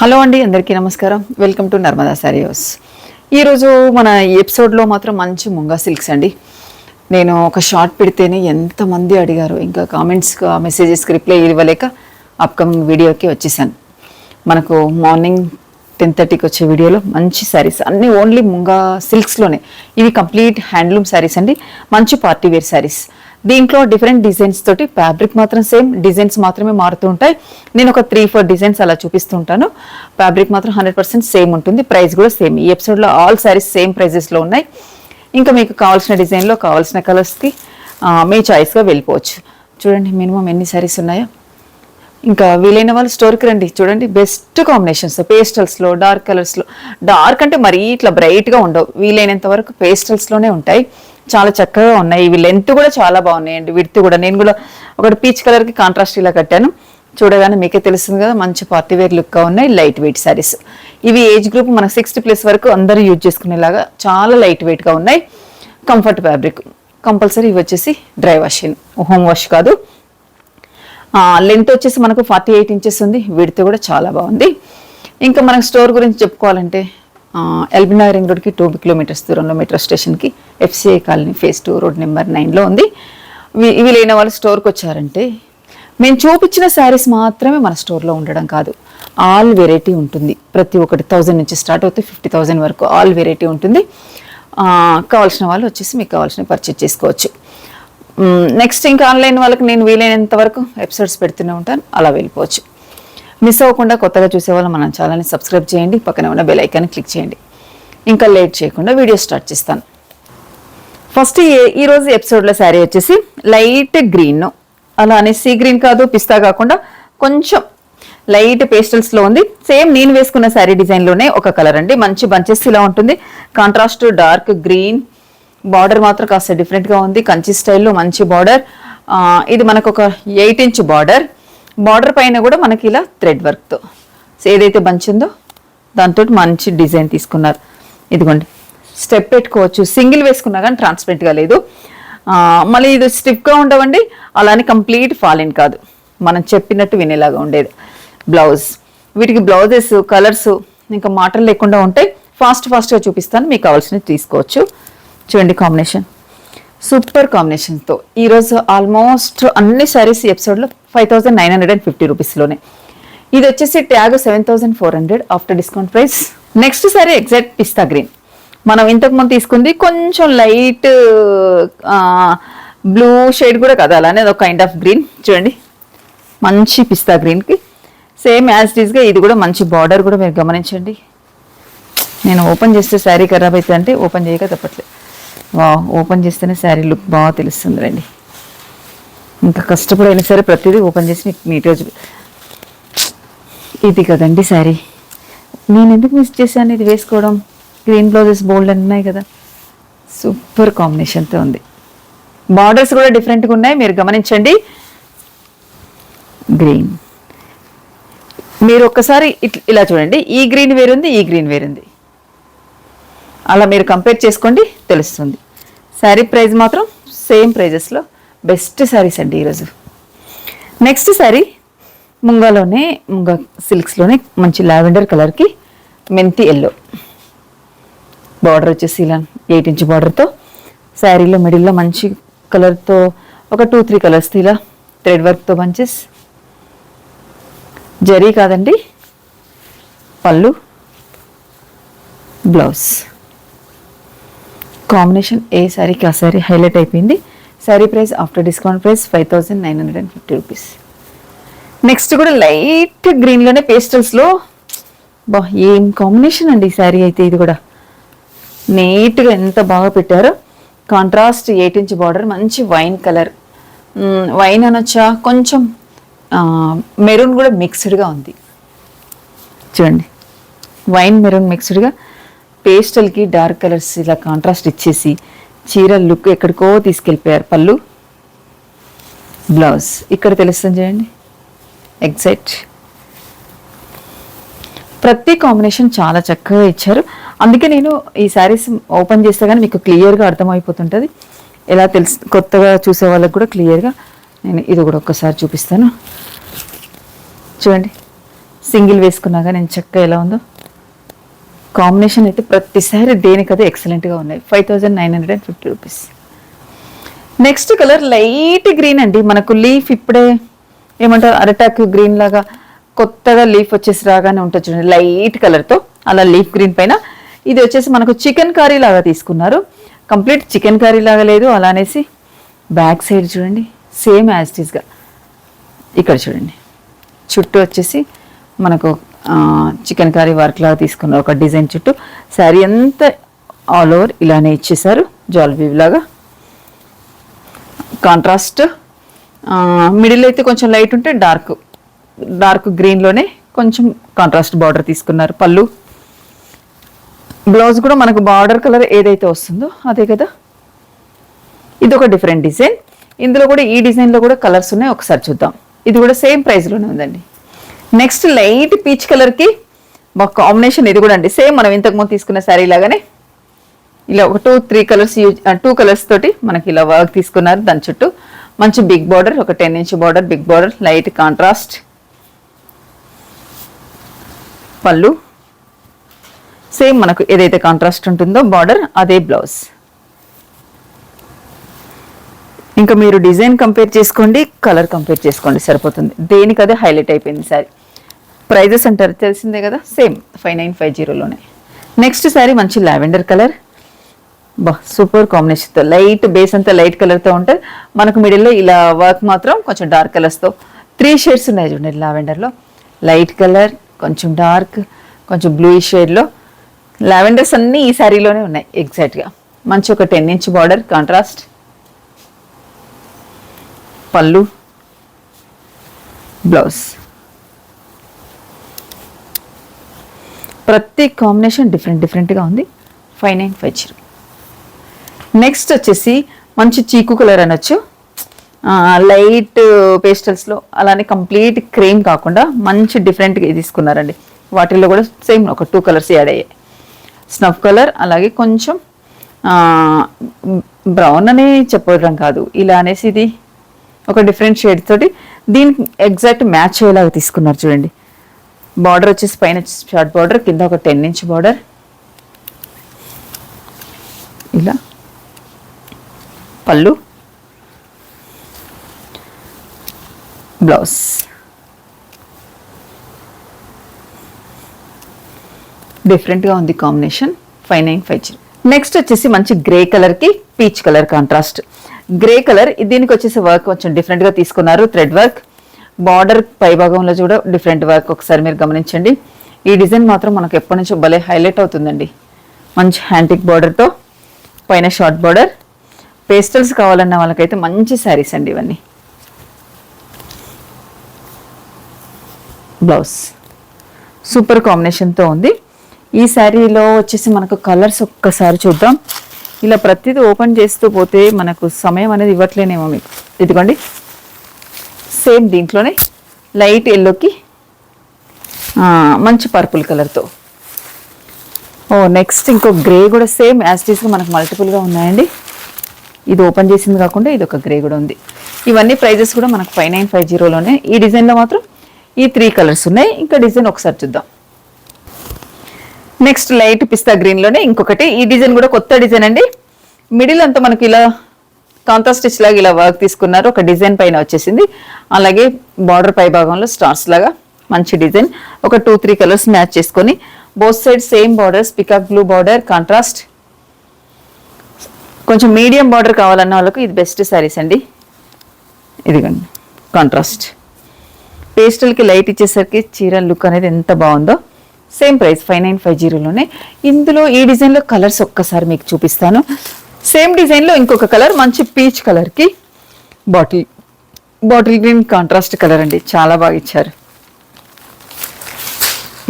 Hello అండి, అందరికీ నమస్కారం. Welcome to Narmada sorry house. ఈరోజు మన ఎపిసోడ్లో మాత్రం మంచి ముంగా సిల్క్స్ అండి. నేను ఒక షార్ట్ పెడితేనే ఎంతమంది అడిగారు, ఇంకా కామెంట్స్కి మెసేజెస్కి రిప్లై ఇవ్వలేక అప్కమింగ్ వీడియోకి వచ్చేసాను. మనకు మార్నింగ్ 10:30కి వచ్చే వీడియోలో మంచి శారీస్ అన్నీ ఓన్లీ ముంగా సిల్క్స్లోనే. ఇవి కంప్లీట్ హ్యాండ్లూమ్ శారీస్ అండి, మంచి పార్టీ వేర్ శారీస్. దీంట్లో డిఫరెంట్ డిజైన్స్ తోటి ఫ్యాబ్రిక్ మాత్రం సేమ్, డిజైన్స్ మాత్రమే మారుతూ ఉంటాయి. నేను ఒక 3-4 డిజైన్స్ అలా చూపిస్తూ ఉంటాను. ఫ్యాబ్రిక్ మాత్రం 100% సేమ్ ఉంటుంది, ప్రైస్ కూడా సేమ్. ఈ ఎపిసోడ్లో ఆల్ శారీస్ సేమ్ ప్రైజెస్లో ఉన్నాయి. ఇంకా మీకు కావాల్సిన డిజైన్లో కావాల్సిన కలర్స్కి మీ చాయిస్గా వెళ్ళిపోవచ్చు. చూడండి మినిమం ఎన్ని శారీస్ ఉన్నాయో. ఇంకా వీలైన వాళ్ళు స్టోర్కి రండి. చూడండి బెస్ట్ కాంబినేషన్స్ పేస్టల్స్లో, డార్క్ కలర్స్లో. డార్క్ అంటే మరీ ఇట్లా బ్రైట్గా ఉండవు, వీలైనంత వరకు పేస్టల్స్లోనే ఉంటాయి. చాలా చక్కగా ఉన్నాయి. ఇవి లెంత్ కూడా చాలా బాగున్నాయండి, విడ్త్ కూడా. నేను కూడా ఒకటి పీచ్ కలర్కి కాంట్రాస్ట్ ఇలా కట్టాను. చూడగానే మీకే తెలుస్తుంది కదా, మంచి పార్టీ వేర్ లుక్గా ఉన్నాయి. లైట్ వెయిట్ శారీస్ ఇవి. ఏజ్ గ్రూప్ మన 60+ వరకు అందరూ యూజ్ చేసుకునేలాగా చాలా లైట్ వెయిట్గా ఉన్నాయి. Comfort fabric compulsory. ఇవి వచ్చేసి డ్రై వాషింగ్, హోమ్ వాష్ కాదు. లెంత్ వచ్చేసి మనకు 48 ఇంచెస్ ఉంది, విడ్త్ కూడా చాలా బాగుంది. ఇంకా మనకు స్టోర్ గురించి చెప్పుకోవాలంటే ఎల్బీ నగర్ రింగ్ రోడ్కి 2 కిలోమీటర్స్ దూరంలో మెట్రో స్టేషన్కి FCI colony phase 2 road number 9లో ఉంది. ఇవి లేని వాళ్ళు స్టోర్కి వచ్చారంటే, మేము చూపించిన శారీస్ మాత్రమే మన స్టోర్లో ఉండడం కాదు, ఆల్ వెరైటీ ఉంటుంది. ప్రతి ఒక్కటి 1000 నుంచి స్టార్ట్ అవుతుంది, 50,000 వరకు ఆల్ వెరైటీ ఉంటుంది. కావాల్సిన వాళ్ళు వచ్చేసి మీకు కావాల్సిన పర్చేజ్ చేసుకోవచ్చు. నెక్స్ట్ ఇంకా ఆన్లైన్ వాళ్ళకి నేను వీలైనంత వరకు ఎపిసోడ్స్ పెడుతూనే ఉంటాను, అలా వెళ్ళిపోవచ్చు. మిస్ అవ్వకుండా కొత్తగా చూసేవాళ్ళు మన ఛానల్ని సబ్స్క్రైబ్ చేయండి, పక్కన ఉన్న బెల్ ఐకాన్ని క్లిక్ చేయండి. ఇంకా లేట్ చేయకుండా వీడియో స్టార్ట్ చేస్తాను. ఫస్ట్ ఈరోజు ఎపిసోడ్లో శారీ వచ్చేసి లైట్ గ్రీన్, అలా అని సీ గ్రీన్ కాదు, పిస్తా కాకుండా కొంచెం లైట్ పేస్టల్స్లో ఉంది. సేమ్ నేను వేసుకున్న శారీ డిజైన్లోనే ఒక కలర్ అండి. మంచి బంచెస్ ఇలా ఉంటుంది, కాంట్రాస్ట్ డార్క్ గ్రీన్. బార్డర్ మాత్రం కాస్త డిఫరెంట్గా ఉంది, కంచి స్టైల్లో మంచి బార్డర్. ఇది మనకు ఒక 8 ఇంచ్ బార్డర్. బార్డర్ పైన కూడా మనకి ఇలా థ్రెడ్ వర్క్తో ఏదైతే బంచ్ ఉందో దాంతో మంచి డిజైన్ తీసుకున్నారు. ఇదిగోండి, స్టెప్ పెట్టుకోవచ్చు, సింగిల్ వేసుకున్నా కానీ ట్రాన్స్పరెంట్గా లేదు. మళ్ళీ ఇది స్టిఫ్గా ఉండవండి, అలానే కంప్లీట్ ఫాలిన్ కాదు, మనం చెప్పినట్టు వినేలాగా ఉండేది. బ్లౌజ్, వీటికి బ్లౌజెస్ కలర్స్ ఇంకా మాటలు లేకుండా ఉంటాయి. ఫాస్ట్గా చూపిస్తాను, మీకు కావాల్సినవి తీసుకోవచ్చు. చూడండి కాంబినేషన్ సూపర్ కాంబినేషన్తో. ఈరోజు ఆల్మోస్ట్ అన్ని శారీస్ ఎపిసోడ్లో 5,950 రూపీస్లోనే. ఇది వచ్చేసి tag 7,400 after discount price. Next sari exact pista green. మనం ఇంతకుముందు తీసుకుంది కొంచెం లైట్ బ్లూ షేడ్ కూడా కదా, అలానే ఒక కైండ్ ఆఫ్ గ్రీన్. చూడండి మంచి పిస్తా గ్రీన్కి సేమ్ యాజ్ ఇట్ ఈస్గా ఇది కూడా మంచి బార్డర్ కూడా మీరు గమనించండి. నేను ఓపెన్ చేస్తే శారీ ఖరాబ్ అవుతుంది అంటే ఓపెన్ చేయక తప్పట్లేదు. ఓపెన్ చేస్తేనే శారీ లుక్ బాగా తెలుస్తుంది రండి. ఇంకా కష్టపడైనా సరే ప్రతిదీ ఓపెన్ చేసి మీకు నీట్గా ఇది కదండి శారీ. నేను ఎందుకు మిస్ చేశాను ఇది వేసుకోవడం. గ్రీన్ బ్లౌజెస్ బోల్డ్ అని ఉన్నాయి కదా, సూపర్ కాంబినేషన్తో ఉంది. బార్డర్స్ కూడా డిఫరెంట్గా ఉన్నాయి, మీరు గమనించండి. గ్రీన్ మీరు ఒక్కసారి ఇలా చూడండి, ఈ గ్రీన్ వేరుంది, ఈ గ్రీన్ వేరుంది, అలా మీరు కంపేర్ చేసుకోండి, తెలుస్తుంది. శారీ ప్రైస్ మాత్రం సేమ్ ప్రైజెస్లో బెస్ట్ శారీస్ అండి ఈరోజు. నెక్స్ట్ శారీ ముంగా సిల్క్స్లోనే మంచి లావెండర్ కలర్కి మెంతి ఎల్లో. బార్డర్ వచ్చేసి ఇలా 8 ఇంచ్ బార్డర్తో, శారీలో మిడిల్లో మంచి కలర్తో ఒక 2-3 కలర్స్తో ఇలా థ్రెడ్ వర్క్తో బంచెస్. జరీ కాదండి, పళ్ళు, బ్లౌజ్. కాంబినేషన్ ఏ శారీకి ఆ శారీ హైలైట్ అయిపోయింది. Sari price after discount price 5,950 rupees. Next కూడా లైట్ గ్రీన్లోనే పేస్టల్స్లో ఏం కాంబినేషన్ అండి ఈ శారీ అయితే. ఇది కూడా నీట్గా ఎంత బాగా పెట్టారో. కాంట్రాస్ట్ 8 ఇంచ్ బార్డర్, మంచి వైన్ కలర్. వైన్ అనొచ్చా, కొంచెం మెరూన్ కూడా మిక్స్డ్గా ఉంది. చూడండి వైన్ మెరూన్ మిక్స్డ్గా పేస్టల్కి డార్క్ కలర్స్ ఇలా కాంట్రాస్ట్ ఇచ్చేసి చీర లుక్ ఎక్కడికో తీసుకెళ్ళిపోయారు. పళ్ళు, బ్లౌజ్ ఇక్కడ తెలుస్తుంది చూడండి. ఎగ్జాక్ట్ ప్రతి కాంబినేషన్ చాలా చక్కగా ఇచ్చారు. అందుకే నేను ఈ శారీస్ ఓపెన్ చేస్తే కానీ మీకు క్లియర్గా అర్థమైపోతుంటుంది. ఎలా కొత్తగా చూసే వాళ్ళకి కూడా క్లియర్గా నేను ఇది కూడా ఒక్కసారి చూపిస్తాను. చూడండి సింగిల్ వేసుకున్నాగా నేను చక్కగా ఎలా ఉందో కాంబినేషన్ అయితే ప్రతిసారి దేనికదే ఎక్సలెంట్గా ఉన్నాయి. 5950 rupees. Next colour light green అండి. మనకు లీఫ్ ఇప్పుడే ఏమంటారు అరటాక్ గ్రీన్ లాగా కొత్తగా లీఫ్ వచ్చేసి రాగానే ఉంటుంది చూడండి లైట్ కలర్తో, అలా లీఫ్ గ్రీన్ పైన ఇది వచ్చేసి మనకు చికెన్ కర్రీ లాగా తీసుకున్నారు. కంప్లీట్ చికెన్ కర్రీ లాగా లేదు, అలా అనేసి బ్యాక్ సైడ్ చూడండి సేమ్ యాజ్ ఇట్ ఈస్గా ఇక్కడ చూడండి చుట్టూ వచ్చేసి మనకు చికెన్ కర్రీ వర్క్ లాగా తీసుకున్నారు ఒక డిజైన్ చుట్టూ. శారీ అంతా ఆల్ ఓవర్ ఇలానే ఇచ్చేసారు జాల్ వీవ్ లాగా. కాంట్రాస్ట్ మిడిల్ అయితే కొంచెం లైట్ ఉంటే డార్క్ గ్రీన్లోనే కొంచెం కాంట్రాస్ట్ బార్డర్ తీసుకున్నారు. పళ్ళు బ్లౌజ్ కూడా మనకు బార్డర్ కలర్ ఏదైతే వస్తుందో అదే కదా. ఇది ఒక డిఫరెంట్ డిజైన్. ఇందులో కూడా ఈ డిజైన్లో కూడా కలర్స్ ఉన్నాయి, ఒకసారి చూద్దాం. ఇది కూడా సేమ్ ప్రైస్లోనే ఉందండి. నెక్స్ట్ లైట్ పీచ్ కలర్కి బాగా కాంబినేషన్ ఇది కూడా అండి సేమ్ మనం ఇంతకుముందు తీసుకున్న శారీ లాగానే ఇలా ఒక 2-3 కలర్స్ 2 కలర్స్ తోటి మనకి ఇలా వర్క్ తీసుకున్నారు. దాని చుట్టూ మంచి బిగ్ బార్డర్, ఒక 10 inch border, big border, light contrast pallu. Same మనకు ఏదైతే కాంట్రాస్ట్ ఉంటుందో బార్డర్ అదే బ్లౌజ్. ఇంకా మీరు డిజైన్ కంపేర్ చేసుకోండి, కలర్ కంపేర్ చేసుకోండి సరిపోతుంది. దేనికి అదే హైలైట్ అయిపోయింది శారీ. ప్రైజెస్ అంటారు తెలిసిందే కదా, సేమ్ 5950లోనే. నెక్స్ట్ శారీ మంచి లావెండర్ కలర్, సూపర్ కాంబినేషన్తో లైట్ బేస్ అంతా లైట్ కలర్తో ఉంటుంది. మనకు మిడిల్లో ఇలా వర్క్ మాత్రం కొంచెం డార్క్ కలర్స్తో 3 షేడ్స్ ఉన్నాయి చూడండి లావెండర్లో. లైట్ కలర్, కొంచెం డార్క్, కొంచెం బ్లూ షేడ్లో లావెండర్స్ అన్నీ ఈ శారీలోనే ఉన్నాయి ఎగ్జాక్ట్గా. మంచి ఒక 10 ఇంచ్ బార్డర్ కాంట్రాస్ట్ పళ్ళు బ్లౌజ్. ప్రతి కాంబినేషన్ డిఫరెంట్గా ఉంది. 5950. నెక్స్ట్ వచ్చేసి మంచి చీకు కలర్ అనొచ్చు, లైట్ పేస్టల్స్లో, అలానే కంప్లీట్ క్రీమ్ కాకుండా మంచి డిఫరెంట్గా తీసుకున్నారండి. వాటిల్లో కూడా సేమ్ ఒక 2 కలర్స్ యాడ్ అయ్యాయి. స్నఫ్ కలర్, అలాగే కొంచెం బ్రౌన్ అని చెప్పడం కాదు, ఇలా అనేసి ఇది ఒక డిఫరెంట్ షేడ్ తోటి దీనికి ఎగ్జాక్ట్ మ్యాచ్ అయ్యేలాగా తీసుకున్నారు చూడండి. బార్డర్ వచ్చేసి పైన షార్ట్ బార్డర్, కింద ఒక 10 ఇంచ్ బార్డర్, ఇలా పళ్ళు బ్లౌజ్. డిఫరెంట్గా ఉంది కాంబినేషన్. 5950. నెక్స్ట్ వచ్చేసి మంచి గ్రే కలర్కి peach colour contrast. Grey colour దీనికి వచ్చేసి వర్క్ కొంచెం డిఫరెంట్గా తీసుకున్నారు, థ్రెడ్ వర్క్. బార్డర్ పై భాగంలో కూడా డిఫరెంట్ వర్క్ ఒకసారి మీరు గమనించండి. ఈ డిజైన్ మాత్రం మనకు ఎప్పటి నుంచో భలే హైలైట్ అవుతుందండి. మంచి హ్యాంటిక్ బార్డర్తో పైన షార్ట్ బార్డర్. పేస్టల్స్ కావాలన్న వాళ్ళకైతే మంచి శారీస్ అండి ఇవన్నీ. బ్లౌజ్ సూపర్ కాంబినేషన్తో ఉంది. ఈ శారీలో వచ్చేసి మనకు కలర్స్ ఒక్కసారి చూద్దాం. ఇలా ప్రతిదీ ఓపెన్ చేస్తూ పోతే మనకు సమయం అనేది ఇవ్వట్లేనేమో మీకు. ఇదిగోండి సేమ్ దీంట్లోనే లైట్ ఎల్లోకి మంచి పర్పుల్ కలర్తో. నెక్స్ట్ ఇంకో గ్రే కూడా సేమ్ యాజ్ ఇట్ ఈస్గా మనకు మల్టిపుల్గా ఉన్నాయండి. ఇది ఓపెన్ చేసింది కాకుండా ఇది ఒక గ్రే కూడా ఉంది. ఇవన్నీ ప్రైజెస్ కూడా మనకు 5950లోనే. ఈ డిజైన్లో మాత్రం ఈ 3 కలర్స్ ఉన్నాయి. ఇంకా డిజైన్ ఒకసారి చూద్దాం. నెక్స్ట్ లైట్ పిస్తా గ్రీన్లోనే ఇంకొకటి. ఈ డిజైన్ కూడా కొత్త డిజైన్ అండి. మిడిల్ అంతా మనకి ఇలా కాంట్రాస్ట్ స్టిచ్ లాగా ఇలా వర్క్ తీసుకున్నారు, ఒక డిజైన్ పైన వచ్చేసింది. అలాగే బార్డర్ పై భాగంలో స్టార్స్ లాగా మంచి డిజైన్. ఒక 2-3 కలర్స్ మ్యాచ్ చేసుకొని both side same borders, peacock blue border contrast. కొంచెం మీడియం బార్డర్ కావాలన్న వాళ్ళకు ఇది బెస్ట్ శారీస్ అండి. ఇదిగోండి కాంట్రాస్ట్ పేస్టల్కి లైట్ ఇచ్చేసరికి చీర లుక్ అనేది ఎంత బాగుందో. సేమ్ ప్రైస్ 5950లోనే. ఇందులో ఈ డిజైన్లో కలర్స్ ఒక్కసారి మీకు చూపిస్తాను. సేమ్ డిజైన్లో ఇంకొక కలర్ మంచి పీచ్ కలర్కి బాటిల్ గ్రీన్ కాంట్రాస్ట్ కలర్ అండి, చాలా బాగా ఇచ్చారు.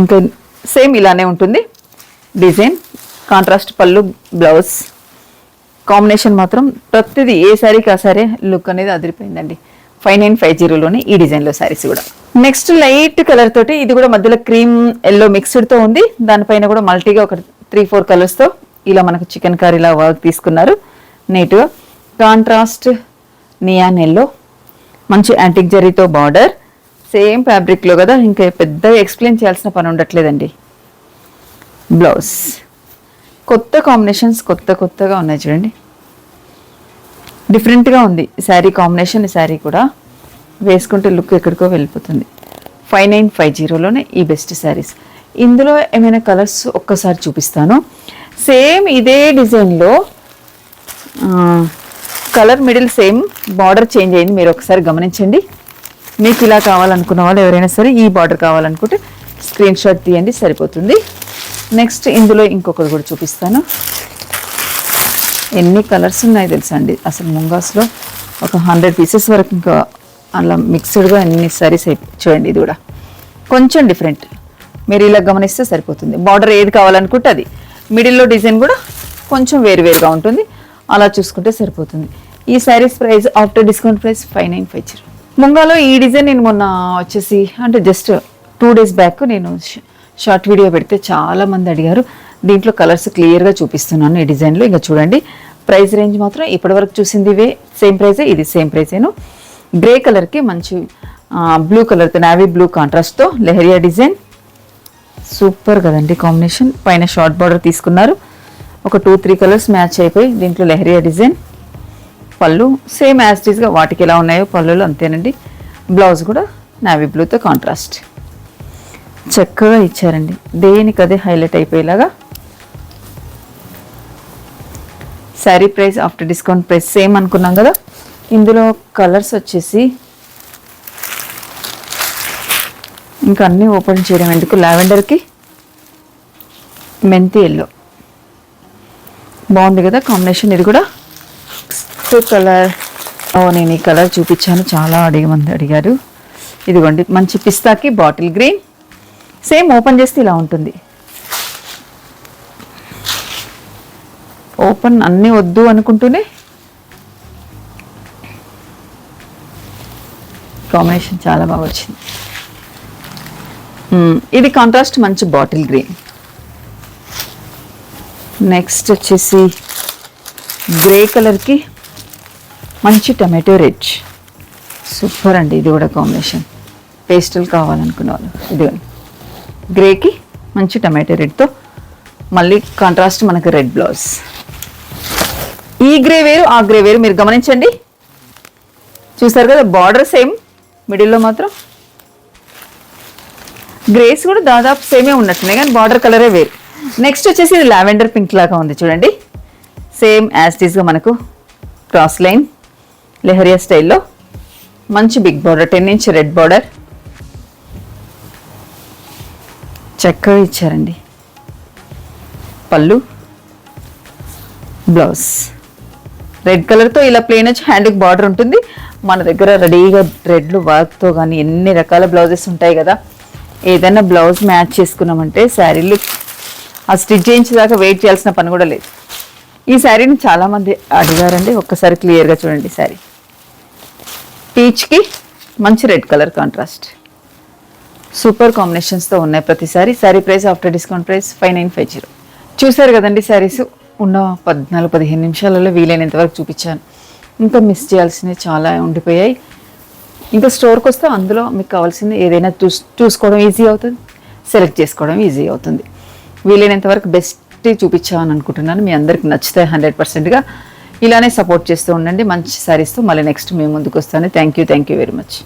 ఇంకా సేమ్ ఇలానే ఉంటుంది డిజైన్. కాంట్రాస్ట్ పళ్ళు బ్లౌజ్. కాంబినేషన్ మాత్రం ప్రతిదీ ఏ శారీకి ఆ శారీ లుక్ అనేది అదిరిపోయిందండి. 5950లోనే ఈ డిజైన్లో శారీస్ కూడా. నెక్స్ట్ లైట్ కలర్ తోటి ఇది కూడా మధ్యలో క్రీమ్ ఎల్లో మిక్స్డ్తో ఉంది. దానిపైన కూడా మల్టీగా ఒక 3-4 కలర్స్తో ఇలా మనకు చికెన్ కర్రీలా వర్క్ తీసుకున్నారు నీట్గా. కాంట్రాస్ట్ నియాన్ ఎల్లో, మంచి యాంటిక్ జరీతో బార్డర్, సేమ్ ఫ్యాబ్రిక్లో కదా, ఇంకా పెద్దగా ఎక్స్ప్లెయిన్ చేయాల్సిన పని ఉండట్లేదండి. బ్లౌజ్ కొత్త కాంబినేషన్స్ కొత్తగా ఉన్నాయి చూడండి, డిఫరెంట్గా ఉంది శారీ కాంబినేషన్. శారీ కూడా వేసుకుంటే లుక్ ఎక్కడికో వెళ్ళిపోతుంది. 5950లోనే ఈ బెస్ట్ శారీస్. ఇందులో ఏమైనా కలర్స్ ఒక్కసారి చూపిస్తాను. సేమ్ ఇదే డిజైన్లో colour middle same, border change అయింది. మీరు ఒకసారి గమనించండి. మీకు ఇలా కావాలనుకున్న వాళ్ళు ఎవరైనా సరే ఈ బార్డర్ కావాలనుకుంటే స్క్రీన్ షాట్ తీయండి, సరిపోతుంది. నెక్స్ట్ ఇందులో ఇంకొకటి కూడా చూపిస్తాను. ఎన్ని కలర్స్ ఉన్నాయి తెలుసా అండి, అసలు ముంగాస్లో ఒక 100 పీసెస్ వరకు ఇంకా అలా మిక్స్డ్గా ఎన్ని సారీస్ చూడండి. ఇది కూడా కొంచెం డిఫరెంట్, మీరు ఇలా గమనిస్తే సరిపోతుంది. బార్డర్ ఏది కావాలనుకుంటే అది, మిడిల్లో డిజైన్ కూడా కొంచెం వేరుగా ఉంటుంది. అలా చూసుకుంటే సరిపోతుంది. ఈ saris price after discount price 5950. ముంగాలో ఈ డిజైన్ నేను మొన్న వచ్చేసి అంటే జస్ట్ 2 days బ్యాక్ నేను షార్ట్ వీడియో పెడితే చాలా మంది అడిగారు. దీంట్లో కలర్స్ క్లియర్గా చూపిస్తున్నాను ఈ డిజైన్లో. ఇంకా చూడండి, ప్రైస్ రేంజ్ మాత్రం ఇప్పటివరకు చూసింది ఇవే సేమ్ ప్రైజే, ఇది సేమ్ ప్రైజేను. గ్రే కలర్కి మంచి బ్లూ కలర్తో, నావీ బ్లూ కాంట్రాస్ట్తో లెహరియా డిజైన్. సూపర్ కదండి కాంబినేషన్. పైన షార్ట్ బార్డర్ తీసుకున్నారు, ఒక 2-3 కలర్స్ మ్యాచ్ అయిపోయి దీంట్లో లెహరియా డిజైన్. పళ్ళు సేమ్ యాస్టీస్గా వాటికి ఎలా ఉన్నాయో పళ్ళులో అంతేనండి. బ్లౌజ్ కూడా నావీ బ్లూతో కాంట్రాస్ట్ చక్కగా ఇచ్చారండి, దేనికదే హైలైట్ అయిపోయేలాగా. Sari price after discount price same అనుకున్నాం కదా. ఇందులో కలర్స్ వచ్చేసి ఇంకా అన్నీ ఓపెన్ చేయడం ఎందుకు, లావెండర్కి మెంతి ఎల్లో బాగుంది కదా కాంబినేషన్. ఇది కూడా కలర్, నేను ఈ కలర్ చూపించాను, చాలా మంది అడిగారు. ఇదిగోండి మంచి పిస్తాకి బాటిల్ గ్రీన్, సేమ్ ఓపెన్ చేస్తే ఇలా ఉంటుంది. ఓపెన్ అన్నీ వద్దు అనుకుంటూనే కాంబినేషన్ చాలా బాగా వచ్చింది. ఇది కాంట్రాస్ట్ మంచి బాటిల్ గ్రీన్. నెక్స్ట్ వచ్చేసి గ్రే కలర్కి మంచి టమాటో రెడ్. సూపర్ అండి, ఇది కూడా కాంబినేషన్. పేస్టల్ కావాలనుకున్న వాళ్ళు ఇదిగోండి, గ్రేకి మంచి టమాటో రెడ్తో మళ్ళీ కాంట్రాస్ట్ మనకు రెడ్ బ్లౌజ్. ఈ గ్రే వేరు ఆ గ్రే వేరు, మీరు గమనించండి. చూసారు కదా, బార్డర్ సేమ్, మిడిల్లో మాత్రం గ్రేస్ కూడా దాదాపు సేమే ఉన్నట్టున్నాయి కానీ బార్డర్ కలరే వేరు. నెక్స్ట్ వచ్చేసి ఇది లావెండర్ పింక్ లాగా ఉంది చూడండి, సేమ్ యాస్టీస్గా మనకు క్రాస్ లైన్ లెహరియా స్టైల్లో మంచి big border, 10 inch red border చక్కగా ఇచ్చారండి. పళ్ళు బ్లౌజ్ రెడ్ కలర్తో ఇలా ప్లెయిన్ వచ్చి హ్యాండ్కి బార్డర్ ఉంటుంది. మన దగ్గర రెడీగా రెడ్లు వర్క్తో కానీ ఎన్ని రకాల బ్లౌజెస్ ఉంటాయి కదా, ఏదైనా బ్లౌజ్ మ్యాచ్ చేసుకున్నామంటే శారీలు ఆ స్టిచ్ చేయించేదాకా వెయిట్ చేయాల్సిన పని కూడా లేదు. ఈ శారీని చాలామంది అడిగారండి, ఒక్కసారి క్లియర్గా చూడండి. శారీ పీచ్కి మంచి రెడ్ కలర్ కాంట్రాస్ట్, సూపర్ కాంబినేషన్స్తో ఉన్నాయి ప్రతిసారి. Sari price after discount price 5950. చూసారు కదండి శారీస్, ఉన్న 14-15 నిమిషాలలో వీలైనంత వరకు చూపించాను. ఇంకా మిస్ చేయాల్సినవి చాలా ఉండిపోయాయి. ఇంకా స్టోర్కి వస్తే అందులో మీకు కావాల్సింది ఏదైనా చూసుకోవడం ఈజీ అవుతుంది, సెలెక్ట్ చేసుకోవడం ఈజీ అవుతుంది. వీలైనంత వరకు బెస్ట్ చూపించామని అనుకుంటున్నాను. మీ అందరికి నచ్చితే 100%గా ఇలానే సపోర్ట్ చేస్తూ ఉండండి. మంచి శారీస్తో మళ్ళీ నెక్స్ట్ మేము ముందుకు వస్తాను. Thank you very much.